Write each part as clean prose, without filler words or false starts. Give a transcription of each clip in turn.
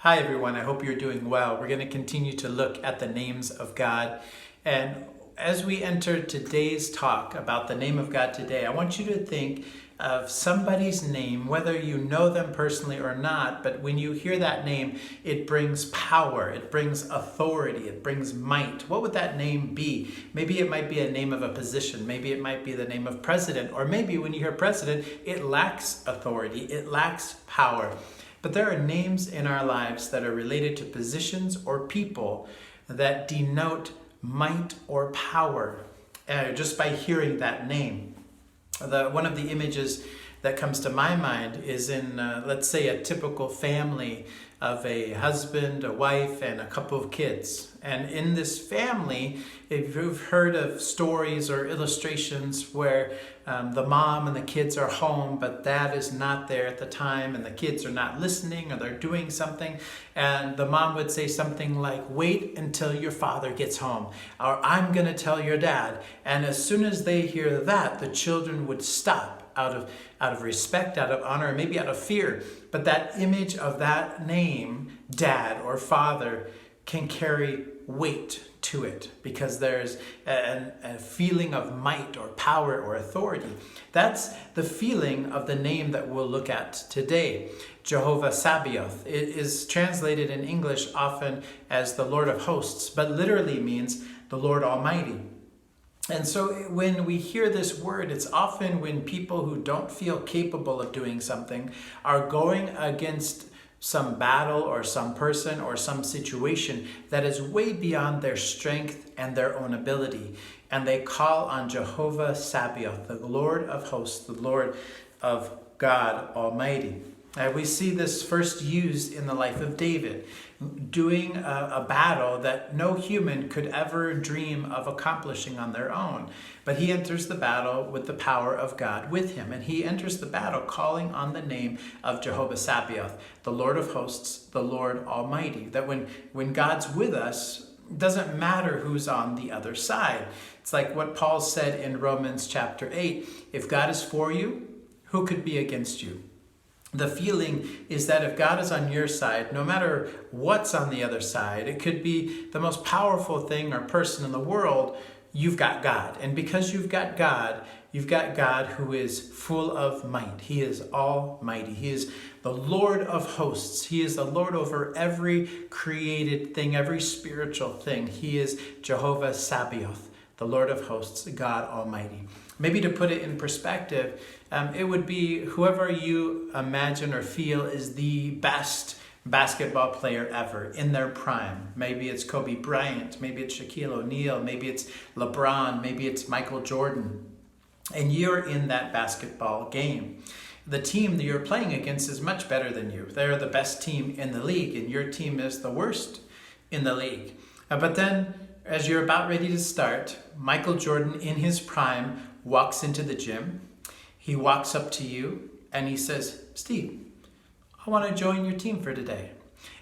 Hi everyone, I hope you're doing well. We're going to continue to look at the names of God. And as we enter today's talk about the name of God today, I want you to think of somebody's name, whether you know them personally or not, but when you hear that name, it brings power, it brings authority, it brings might. What would that name be? Maybe it might be a name of a position, maybe it might be the name of president, or maybe when you hear president, it lacks authority, it lacks power. But there are names in our lives that are related to positions or people that denote might or power just by hearing that name. One of the images that comes to my mind is in, let's say, a typical family of a husband, a wife, and a couple of kids. And in this family, if you've heard of stories or illustrations where the mom and the kids are home, but dad is not there at the time, and the kids are not listening or they're doing something, and the mom would say something like, "Wait until your father gets home," or "I'm going to tell your dad." And as soon as they hear that, the children would stop out of respect, out of honor, maybe out of fear. But that image of that name, dad or father, can carry weight to it because there's a feeling of might or power or authority. That's the feeling of the name that we'll look at today, Jehovah Sabaoth. It is translated in English often as the Lord of Hosts, but literally means the Lord Almighty. And so when we hear this word, it's often when people who don't feel capable of doing something are going against some battle or some person or some situation that is way beyond their strength and their own ability. And they call on Jehovah Sabaoth, the Lord of Hosts, the Lord of God Almighty. We see this first used in the life of David, doing a battle that no human could ever dream of accomplishing on their own. But he enters the battle with the power of God with him. And he enters the battle calling on the name of Jehovah Sabaoth, the Lord of Hosts, the Lord Almighty. That when God's with us, it doesn't matter who's on the other side. It's like what Paul said in Romans chapter 8. If God is for you, who could be against you? The feeling is that if God is on your side, no matter what's on the other side, it could be the most powerful thing or person in the world, you've got God. And because you've got God who is full of might. He is almighty. He is the Lord of hosts. He is the Lord over every created thing, every spiritual thing. He is Jehovah Sabaoth, the Lord of hosts, God Almighty. Maybe to put it in perspective, it would be whoever you imagine or feel is the best basketball player ever in their prime. Maybe it's Kobe Bryant, maybe it's Shaquille O'Neal, maybe it's LeBron, maybe it's Michael Jordan. And you're in that basketball game. The team that you're playing against is much better than you. They're the best team in the league, and your team is the worst in the league. But then, as you're about ready to start, Michael Jordan in his prime walks into the gym. He walks up to you and he says, "Steve, I want to join your team for today."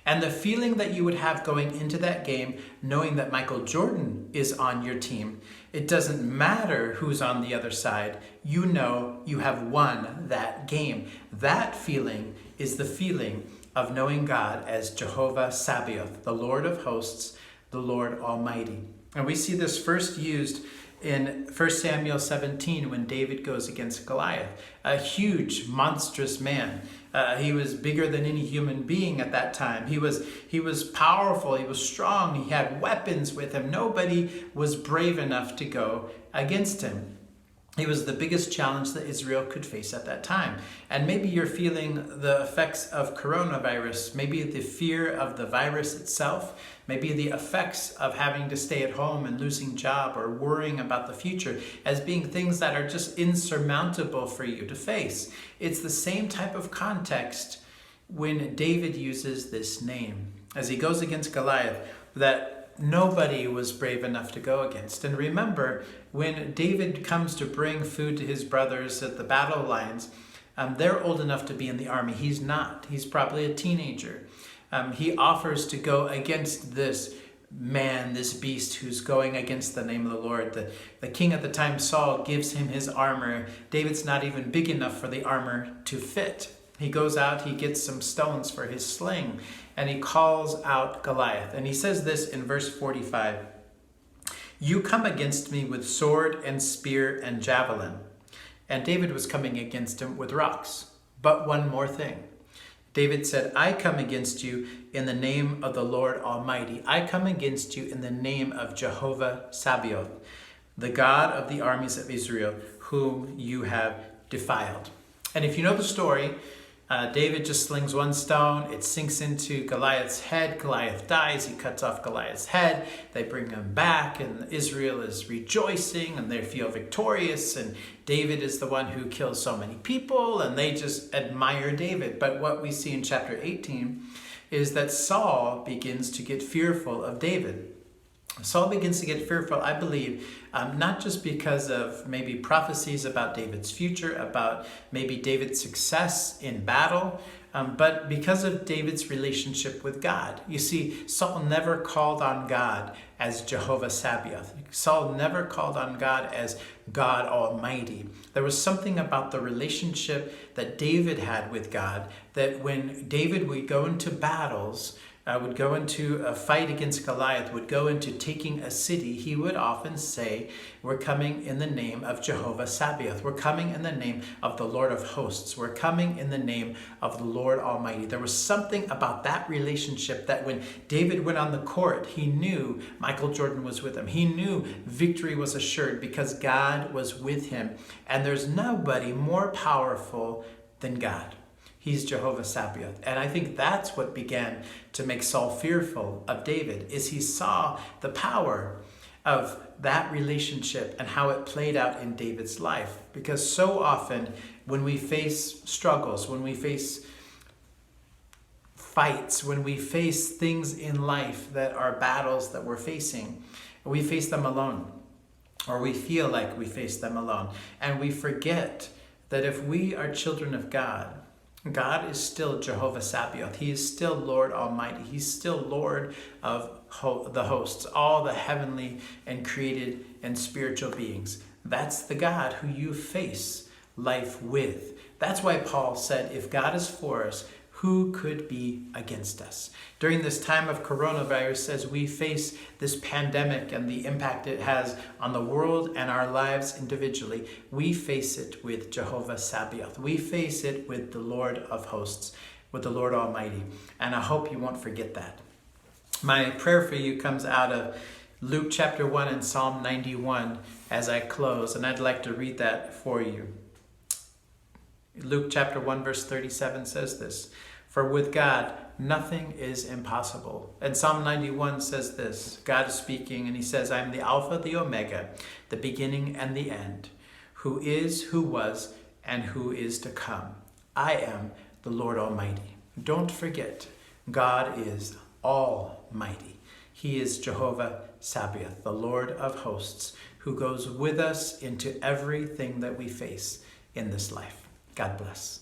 And the feeling that you would have going into that game, knowing that Michael Jordan is on your team, it doesn't matter who's on the other side. You know you have won that game. That feeling is the feeling of knowing God as Jehovah Sabaoth, the Lord of Hosts, the Lord Almighty. And we see this first used in 1 Samuel 17 when David goes against Goliath, a huge, monstrous man. He was bigger than any human being at that time. He was powerful. He was strong. He had weapons with him. Nobody was brave enough to go against him. He was the biggest challenge that Israel could face at that time. And maybe you're feeling the effects of coronavirus, maybe the fear of the virus itself, maybe the effects of having to stay at home and losing job or worrying about the future as being things that are just insurmountable for you to face. It's the same type of context when David uses this name. As he goes against Goliath, that nobody was brave enough to go against. And remember, when David comes to bring food to his brothers at the battle lines, they're old enough to be in the army. He's not. He's probably a teenager. He offers to go against this man, this beast who's going against the name of the Lord. The king at the time, Saul, gives him his armor. David's not even big enough for the armor to fit. He goes out, he gets some stones for his sling, and he calls out Goliath. And he says this in verse 45, "You come against me with sword and spear and javelin." And David was coming against him with rocks. But one more thing. David said, "I come against you in the name of the Lord Almighty. I come against you in the name of Jehovah Sabaoth, the God of the armies of Israel, whom you have defiled." And if you know the story, David just slings one stone, it sinks into Goliath's head, Goliath dies, he cuts off Goliath's head, they bring him back, and Israel is rejoicing, and they feel victorious, and David is the one who kills so many people, and they just admire David. But what we see in chapter 18 is that Saul begins to get fearful of David. Saul begins to get fearful, I believe, not just because of maybe prophecies about David's future, about maybe David's success in battle, but because of David's relationship with God. You see, Saul never called on God as Jehovah Sabaoth. Saul never called on God as God Almighty. There was something about the relationship that David had with God, that when David would go into battles, would go into a fight against Goliath, would go into taking a city, he would often say, "We're coming in the name of Jehovah Sabaoth. We're coming in the name of the Lord of hosts. We're coming in the name of the Lord Almighty." There was something about that relationship that when David went on the court, he knew Michael Jordan was with him. He knew victory was assured because God was with him. And there's nobody more powerful than God. He's Jehovah Sabaoth. And I think that's what began to make Saul fearful of David, is he saw the power of that relationship and how it played out in David's life. Because so often when we face struggles, when we face fights, when we face things in life that are battles that we're facing, we face them alone, or we feel like we face them alone. And we forget that if we are children of God, God is still Jehovah Sabaoth. He is still Lord Almighty. He's still Lord of the hosts, all the heavenly and created and spiritual beings. That's the God who you face life with. That's why Paul said, if God is for us, who could be against us? During this time of coronavirus, as we face this pandemic and the impact it has on the world and our lives individually, we face it with Jehovah Sabaoth. We face it with the Lord of hosts, with the Lord Almighty. And I hope you won't forget that. My prayer for you comes out of Luke chapter 1 and Psalm 91 as I close, and I'd like to read that for you. Luke chapter 1 verse 37 says this, "For with God nothing is impossible." And Psalm 91 says this, God is speaking, and he says, "I am the Alpha, the Omega, the beginning and the end, who is, who was, and who is to come. I am the Lord Almighty." Don't forget, God is Almighty. He is Jehovah Sabaoth, the Lord of hosts, who goes with us into everything that we face in this life. God bless.